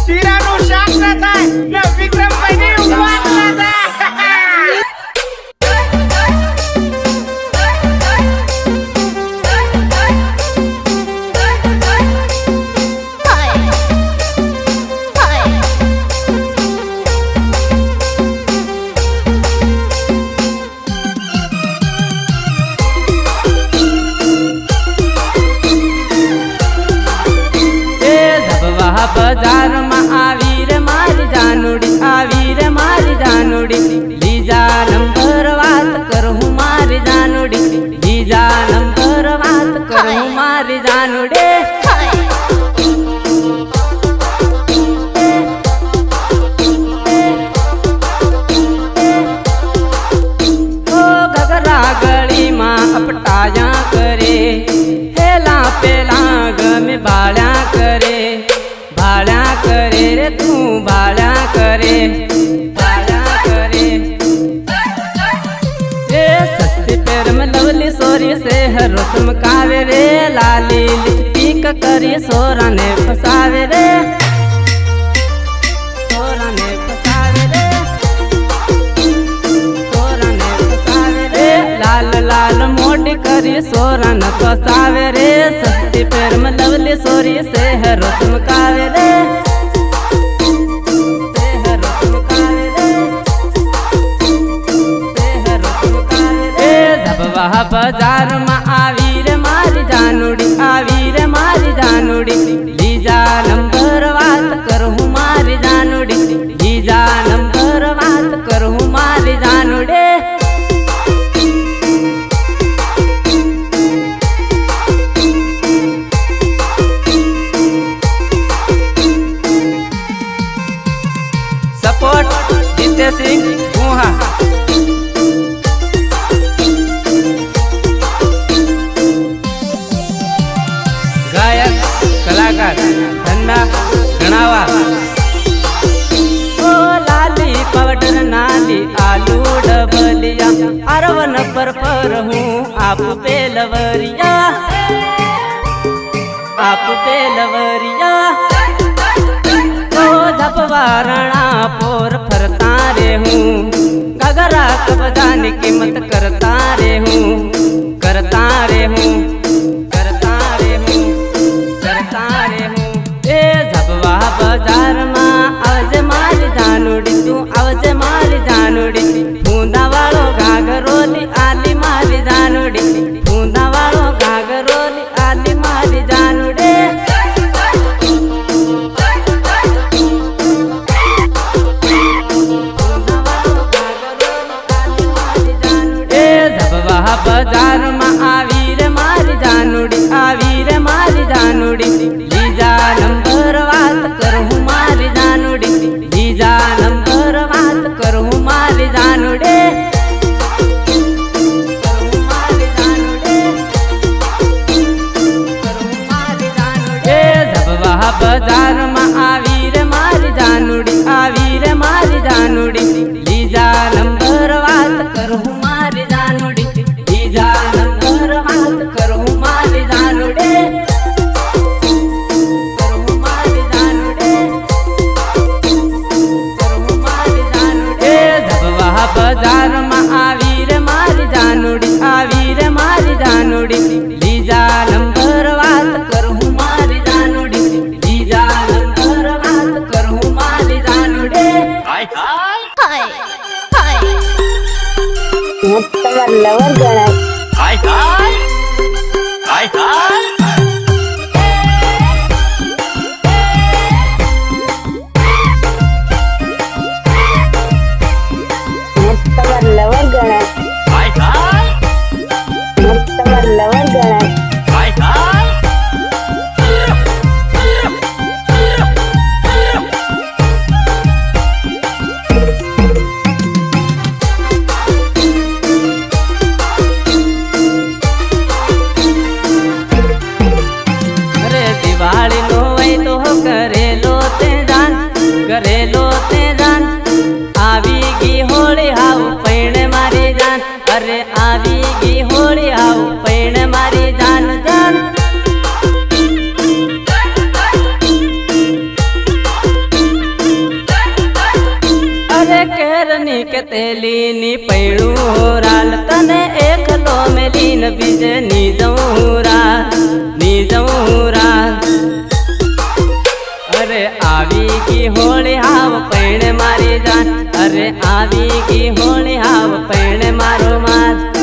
શીરાનું શાક ના થાય ને વિક્રમભાઈ ની વાત ના થાય. बजार में आवी रे मारी जानूड़ी, आवी रे मारी जानूड़ी, लीजा नंबर बात करूँ मारी जानूड़ी, लीजा नंबर बात करूँ मारी जानूड़ी। ओ घगरा गली माँ अपटाया करे, हेला पेला गमे बाल्या करे, बाल्या करे रे तू बाल्या करे, बाल्या करे। ए सस्ती पैर में लवली सोरी से हर रस्म कावे रे, लाली लिपस्टिक करी सोरा ने फसावे रे, सोरा ने फसावे रे, सोरा ने फसावे रे, लाल लाल मोटी करी सोरा न फसावे रे, सस्ती पैर में लवली सोरी से हर रस्म कावे रे, से हर रस्म कावे रे, से हर रस्म कावे रे। जब वह बाजार में आवी रे मारी जानूड़ी, आवी रे मारी जानूड़ी, लीजा नंबर बात करूँ मारी जानूड़ी, लीजा नंबर बात करूँ मारी जानूड़ी। सपोर्ट जीते सिंह गुहा, गायक कलाकार धन्ना गणावा। ओ लाली पाउडर नाली आलू डबलिया, अरवन पर हूँ आप पे लवरिया, आप पे लवरिया। झपवारणा पोर फरता रे हूँ, घगरा कबजान कीमत करता रे हूँ, करता रे हूँ, करता रे हूँ, करता रे हूँ। ए झपवा बाजार माँ आवजे मारी जानूड़ी, तू आवजे मारी जानूड़ी, फूंदा वालो घाघरोली आली मारी जानूड़ी, फूंदा वालो घाघरोली आली मारी जानूड़ी। बाजार में आवी रे मारी जानूड़ी, आवी रे मारी जानूड़ी, लीजा नंबर बात करूँ मारी जानूड़ी, लीजा नंबर बात करूँ मारी जानूड़ी, करूँ मारी जानूड़ी, करूँ मारी जानूड़ी। जब वह बाजार में आवी रे मारी जानूड़ी, आवी रे मारी जानूड़ी, लीजा नंबर बात करूँ मारी जानूड़ी, लीजा नंबर बात करूँ मारी जानूड़ी, करूँ मारी जानूड़ी, करूँ मारी जानूड़ी। जब वह बाजार में आवी रे मारी जानूड़ी, आवी रे मारी जानूड़ी, लीजा नंबर बात करूँ मारी जानूड़ी, लीजा नंबर बात करूँ मारी जानूड़ी। તમાર લવર ગણાય, હાય હાય હાય હાય। તમાર લવર ગણાય, હાય હાય તમાર લવર ગણાય, હાય હાય। दिवाली नो वही तो करेलो ते जान, करेलो ते जान, आवी गी होली हाउ पैण मारी जान, अरे आवी गी होली हाउ पैण मारी जान जान। અરે કેરની કે તેલીની પૈણું રાલ તને એકલો મેલીન બીજે ની જવું રાલ અરે આવી ગઈ હોળી હાવ પૈણે મારી જાન અરે આવી ગઈ હોળી હાવ પૈણે મારો માર